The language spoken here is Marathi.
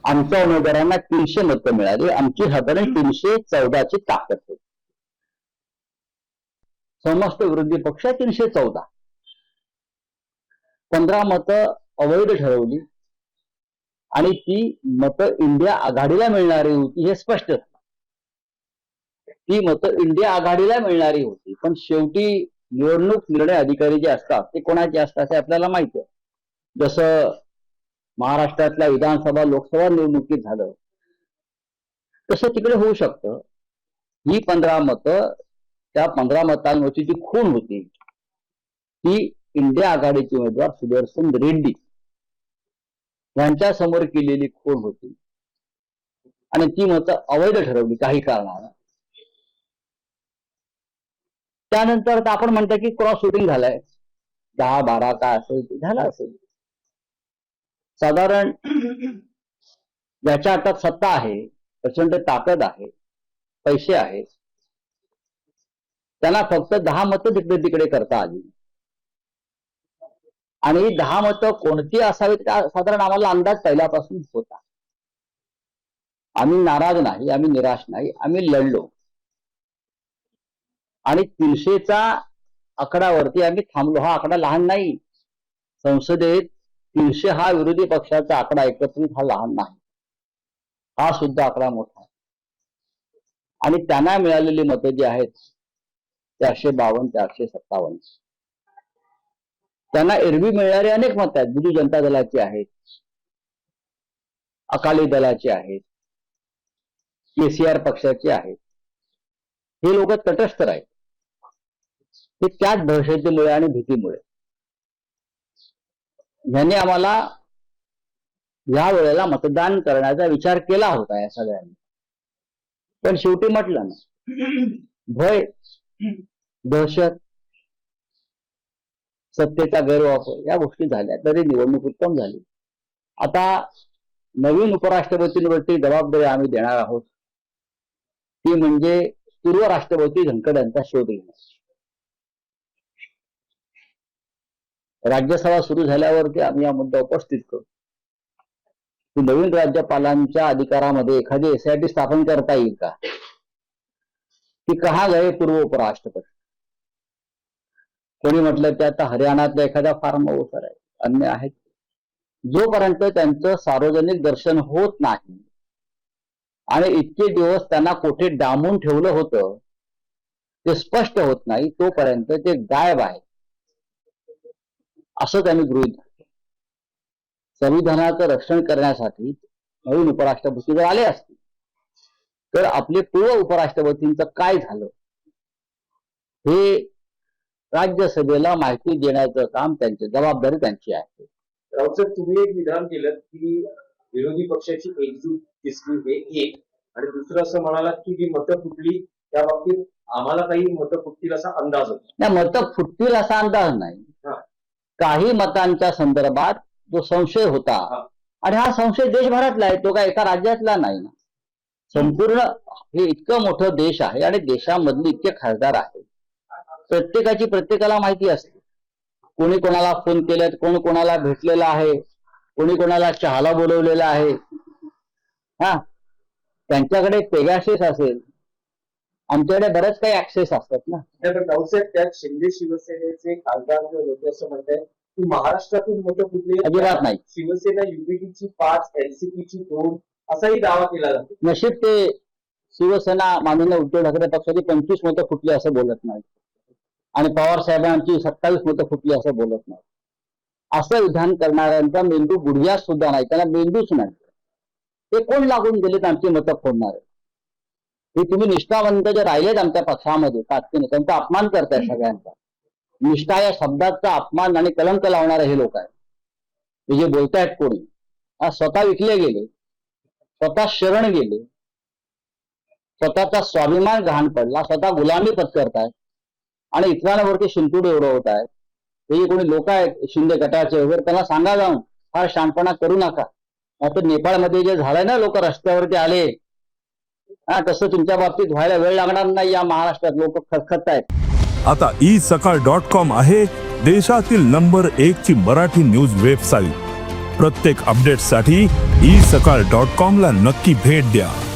आमच्या उमेदवारांना 300 मतं मिळाली. आमची साधारण 314ची ताकद होती. समस्त विरोधी पक्ष 314. 15 मतं अवैध ठरवली आणि ती मतं इंडिया आघाडीला मिळणारी होती हे स्पष्ट झालं. ती मतं इंडिया आघाडीला मिळणारी होती, पण शेवटी निवडणूक निर्णय अधिकारी जे असतात ते कोणाचे असतात हे आपल्याला माहिती आहे. जसं महाराष्ट्रातल्या विधानसभा लोकसभा निवडणुकीत झालं तसं तिकडे होऊ शकतं. ही 15 मतं, त्या 15 मतांवरची जी खूण होती ती इंडिया आघाडीचे उमेदवार सुदर्शन रेड्डी यांच्या समोर केलेली खूण होती आणि ती मतं अवैध ठरवली काही कारणानं. त्यानंतर आपण म्हणतो की क्रॉस वोटिंग झालंय, 10-12 काय असेल ते झालं असेल. साधारण ज्याच्या हातात सत्ता आहे, प्रचंड ताकद आहे, पैसे आहेत, त्यांना फक्त 10 मतं तिकडे तिकडे करता आली आणि 10 मतं कोणती असावीत साधारण आम्हाला अंदाज पहिल्यापासून होता. आम्ही नाराज नाही, आम्ही निराश नाही, आम्ही लढलो आणि 300चा आकडावरती आम्ही थांबलो. हा आकडा लहान नाही. संसदेत 300 हा विरोधी पक्षाचा आकडा एकत्रित हा लहान नाही, हा सुद्धा आकडा मोठा आहे. आणि त्यांना मिळालेली मतं जी आहेत 452, 457. त्यांना एरवी मिळणारे अनेक मतं आहेत. बिजू जनता दलाची आहेत, अकाली दलाची आहेत, केसीआर पक्षाचे आहेत. हे लोक तटस्थ आहेत. ते त्याच दहशतीमुळे आणि भीतीमुळे यांनी आम्हाला या वेळेला मतदान करण्याचा विचार केला होता या सगळ्यांनी. पण शेवटी म्हटलं ना, भय, दहशत, सत्तेचा गैरवापर या गोष्टी झाल्या तरी निवडणूक उत्तम झाली. आता नवीन उपराष्ट्रपतींवरती जबाबदारी आम्ही देणार आहोत, ती म्हणजे पूर्व राष्ट्रपती धनखड यांचा शोध घेणे. राज्यसभा सुरू झाल्यावरती आम्ही हा मुद्दा उपस्थित करू की नवीन राज्यपालांच्या अधिकारामध्ये एखादी SIT स्थापन करता येईल का, की कहा गए पूर्व उपराष्ट्रपती. कोणी म्हटलं की आता हरियाणातला एखादा फार्म हाऊसर आहे, अन्य आहेत. जोपर्यंत त्यांचं सार्वजनिक दर्शन होत नाही आणि इतके दिवस त्यांना कोठे डांबून ठेवलं होतं ते स्पष्ट होत नाही, तोपर्यंत ते गायब आहे असं त्यांनी गृहीत धरलं. संविधानाचं रक्षण करण्यासाठी नवीन उपराष्ट्रपती जर आले असतील तर आपले पूर्व उपराष्ट्रपतींचं काय झालं हे राज्यसभेला माहिती देण्याचं काम त्यांची जबाबदारी त्यांची आहे. राऊत साहेब, तुम्ही एक विधान केलं की विरोधी पक्षाची एकजूट दिसली हे एक, आणि दुसरं असं म्हणालात की जी मतं फुटली त्या बाबतीत आम्हाला काही मतं फुटतील असा अंदाज होता. नाही, मतं फुटतील असा अंदाज नाही. काही मतांच्या संदर्भात जो संशय होता आणि हा संशय देशभरातला आहे, तो काय एका राज्यातला नाही ना. संपूर्ण हे इतकं मोठं देश आहे आणि देशामधले इतके खासदार आहेत, प्रत्येकाची प्रत्येकाला माहिती असते. कोणी कोणाला फोन केलेत, कोण कोणाला भेटलेला आहे, कोणी कोणाला चहाला बोलवलेला आहे. हा, त्यांच्याकडे पेगासिस असेल, आमच्याकडे बरेच काही ऍक्सेस असतात ना. राऊतसाहेब, त्यात शिंदे शिवसेनेचे खासदार जे होते असं म्हणतात की महाराष्ट्रातून मतं फुटली. अजिबात नाही. शिवसेना युपीची 5, एनसीपीची 2 असाही दावा केला जातो. नशीब ते शिवसेना माननीय उद्धव ठाकरे पक्षाची 25 मतं फुटली असं बोलत नाही आणि पवार साहेबांची 27 मतं फुटली असं बोलत नाही. असं विधान करणाऱ्यांचा मेंदू गुडघ्यात सुद्धा नाही, त्यांना मेंदूच नाही. ते कोण लागून गेलेत आमची मतं फोडणारे? हे तुम्ही निष्ठावंत जे राहिलेत आमच्या पक्षामध्ये ताकदीने, त्यांचा अपमान करताय सगळ्यांचा. निष्ठा या शब्दाचा अपमान आणि कलंक लावणारे हे लोक आहेत. हे जे बोलतायत कोणी, स्वतः विकले गेले, स्वतः शरण गेले, स्वतःचा स्वाभिमान गहाण पडला, स्वतः गुलामी पत्करतायत आणि इतरांवरती शिंतोडे उडवत आहेत. हे जे कोणी लोक आहेत शिंदे गटाचे वगैरे, त्यांना सांगा जाऊन फार शहाणपणा करू नका. आता नेपाळमध्ये जे झालंय ना, लोक रस्त्यावरती आले, तसं तुमच्या बाबतीत व्हायला वेळ लागणार नाही. या महाराष्ट्रात लोक खतखतायत. आता isakal.com आहे देशातील नंबर 1 ची मराठी न्यूज वेबसाईट. प्रत्येक अपडेटसाठी isakal.com ला नक्की भेट द्या.